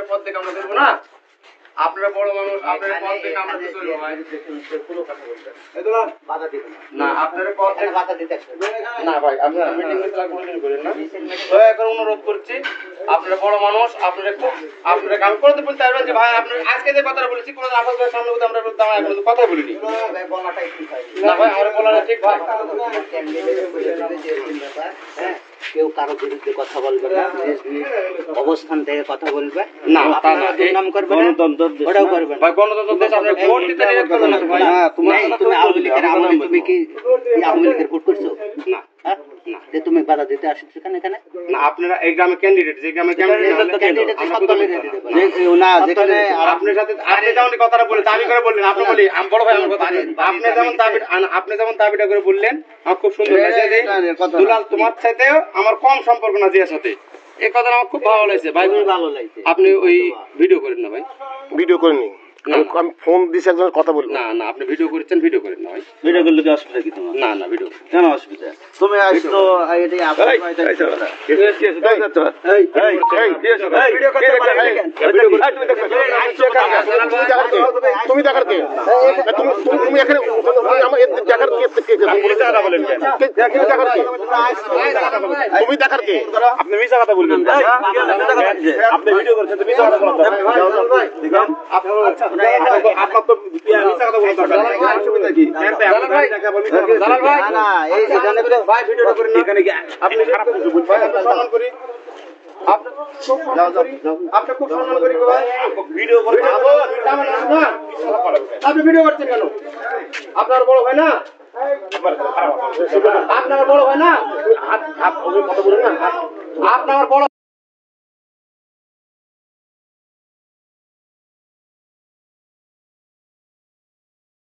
পথ থেকে আমরা চলবো না? আপনারা বড় মানুষ, আপনারা পথ থেকে আমরা তো চলবো ভাই। না, আপনারা পথ থেকে না ভাই, আপনারা মিটিং মিছিল কোনদিন করেন না। দয়া করে অনুরোধ করছি, আপনারা বড় মানুষ, আপনারা কাম করতে বলতে পারবেন যে ভাই আপনারা আজকে যে কথাটা বলেছি কোন আফাজ ভাইয়ের সামনে কিন্তু আমরা দাঁড়ায় কোনো কথা বলিনি। না ভাই, আমার বলাটা ঠিক ভাই। কেউ কারো বিরুদ্ধে কথা বলবে না, অবস্থান থেকে কথা বলবে না, তা না, এই নাম করবে না, ওটাও করবে না। ভাই গণতন্ত্র দেশ, আপনারা ভোট দিতে রিঅ্যাক্ট করবেন না ভাই। তুমি আওয়ামী লীগের তুমি কি আওয়ামী লীগের ভোট করছো? না না, যে তুমি বাধা দিতে আসছো এখানে এখানে না, আপনারা এই গ্রামে ক্যান্ডিডেট, যে গ্রামে ক্যান্ডিডেট আপনার সাথে আপনি যেমন কথাটা বললেন দাবি করে বললেন, আপনি বলি বড় ভাই আমার কথা, আপনি যেমন দাবিটা করে বললেন আমার খুব সুন্দর লাগছে যে দুলাল তোমার সাথেও আমার কম সম্পর্ক না জিয়ার সাথে, এই কথাটা আমার খুব ভালো লাগছে ভাই। ভালো লাগছে। আপনি ওই ভিডিও করেন না ভাই? ভিডিও করিনি, আমি ফোন দিছি একজনের কথা বলবো। না না, আপনি ভিডিও করেছেন, ভিডিও করেন না ভাই। ভিডিও করলে কি অসুবিধা কি তোমার? না না, ভিডিও কেন অসুবিধা? তুমি আসতো এটাই তুমি দেখার কে? তুমি এখানে তুমি দেখার কে? আপনি মিছা কথা বলবেন, আপনি ভিডিও করছেন তো মিছা কথা বলবেন। আপনার তো মিছা কথা বলতে দরকার নেই, অসুবিধা কি? দালাল ভাই, না এই এখানে ভাই ভিডিওটা করেন না, এখানে কি আপনি খারাপ কিছু বলছেন? ভাই আমরা সম্মান করি, আপনি খুব সম্মান করি, আপনি খুব সম্মান করি ভাই। ভিডিও করে না, আপনি ভিডিও করছেন কেন? আপনার বড় ভাই না, আপনার বড় ভাই না, কথা বলেন না, আপনার বড়